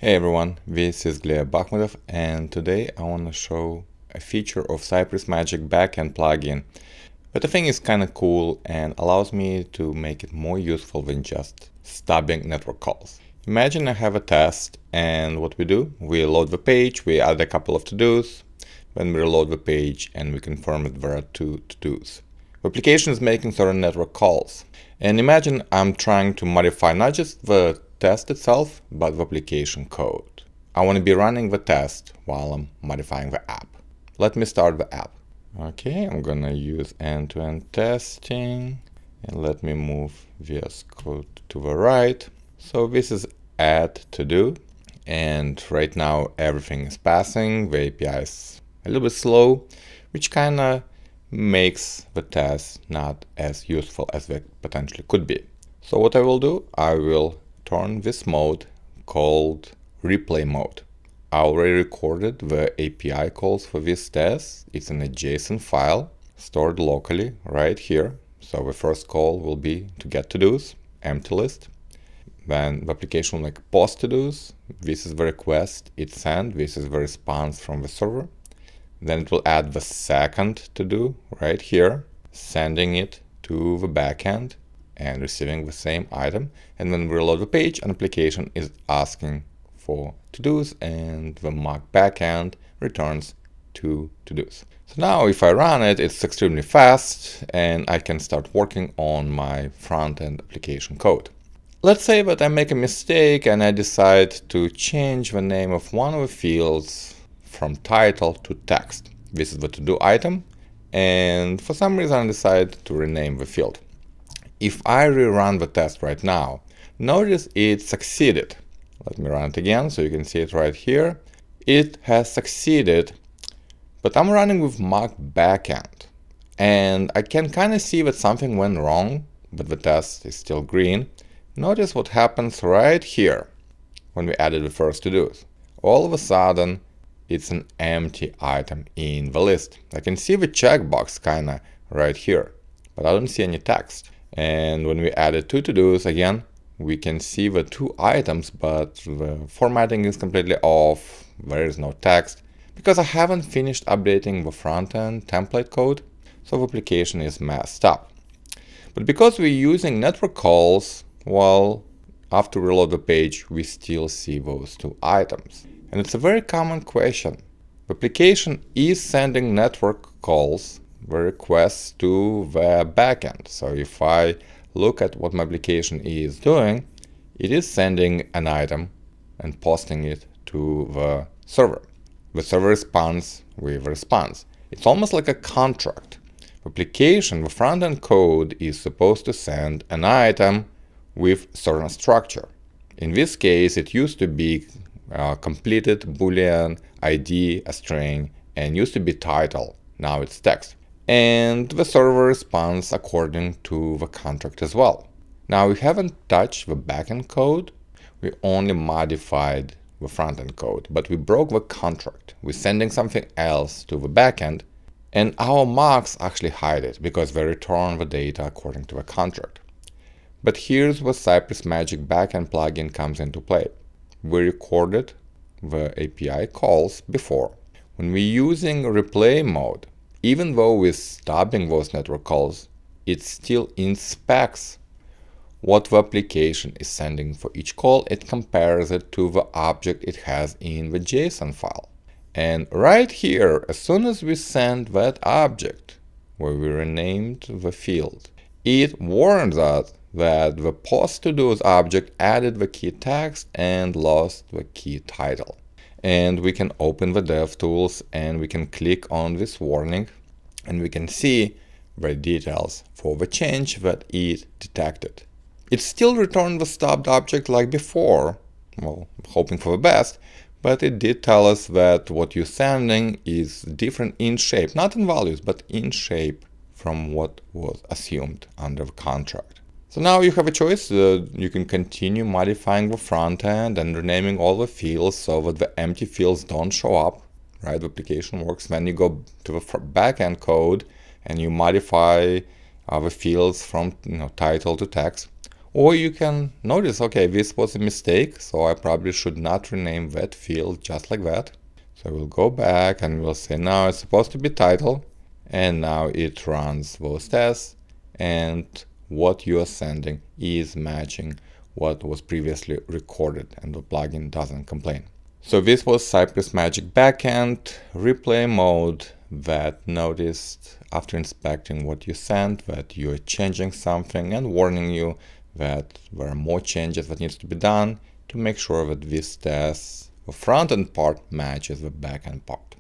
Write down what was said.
Hey everyone, this is Debugging, and today I want to show a feature of Cypress Magic backend plugin that I think is kind of cool and allows me to make it more useful than just stubbing network calls. Imagine I have a test, and what we do, we load the page, we add a couple of to-dos, then we reload the page and we confirm that there are two to-dos. The application is making certain network calls. And imagine I'm trying to modify not just the test itself, but the application code. I want to be running the test while I'm modifying the app. Let me start the app. Okay, I'm gonna use end-to-end testing, and let me move VS Code to the right. So this is add to do, and right now everything is passing. The API is a little bit slow, which kind of makes the test not as useful as they potentially could be. So what I will do, I will turn this mode called replay mode. I already recorded the API calls for this test. It's in a JSON file stored locally right here. So the first call will be to get to-dos, empty list. Then the application will make post to-dos. This is the request it sent. This is the response from the server. Then it will add the second to-do right here, sending it to the backend and receiving the same item. And when we reload the page, an application is asking for to-dos, and the mock backend returns two to-dos. So now if I run it, it's extremely fast, and I can start working on my front-end application code. Let's say that I make a mistake and I decide to change the name of one of the fields from title to text. This is the to-do item, and for some reason I decide to rename the field. If I rerun the test right now, notice it succeeded. Let me run it again so you can see it right here. It has succeeded, but I'm running with mock backend, and I can kind of see that something went wrong, but the test is still green. Notice what happens right here when we added the first to-dos. All of a sudden, it's an empty item in the list. I can see the checkbox kinda right here, but I don't see any text. And when we added two to-dos again, we can see the two items, but the formatting is completely off. There is no text because I haven't finished updating the front-end template code, so the application is messed up. But because we're using network calls, well, after we reload the page, we still see those two items. And it's a very common question. The application is sending network calls, the requests to the backend. So if I look at what my application is doing, it is sending an item and posting it to the server. The server responds with a response. It's almost like a contract. The application, the front-end code, is supposed to send an item with certain structure. In this case, it used to be completed Boolean ID, a string, and used to be title. Now it's text. And the server responds according to the contract as well. Now we haven't touched the backend code. We only modified the frontend code, but we broke the contract. We're sending something else to the backend, and our mocks actually hide it because they return the data according to the contract. But here's where Cypress Magic backend plugin comes into play. We recorded the API calls before. When we're using replay mode, even though we're stopping those network calls, it still inspects what the application is sending for each call. It compares it to the object it has in the JSON file. And right here, as soon as we send that object, where we renamed the field, it warns us that the post to-dos object added the key text and lost the key title. And we can open the DevTools and we can click on this warning and we can see the details for the change that it detected. It still returned the stopped object like before, well, hoping for the best, but it did tell us that what you're sending is different in shape, not in values, but in shape from what was assumed under the contract. So now you have a choice. You can continue modifying the front end and renaming all the fields so that the empty fields don't show up, right? The application works. Then you go to the backend code and you modify the fields from title to text. Or you can notice, okay, this was a mistake, so I probably should not rename that field just like that. So we'll go back and we'll say now it's supposed to be title, and now it runs those tests, and what you are sending is matching what was previously recorded, and the plugin doesn't complain. So this was Cypress Magic backend replay mode that noticed after inspecting what you sent that you're changing something and warning you that there are more changes that needs to be done to make sure that this test, the front end part, matches the back end part.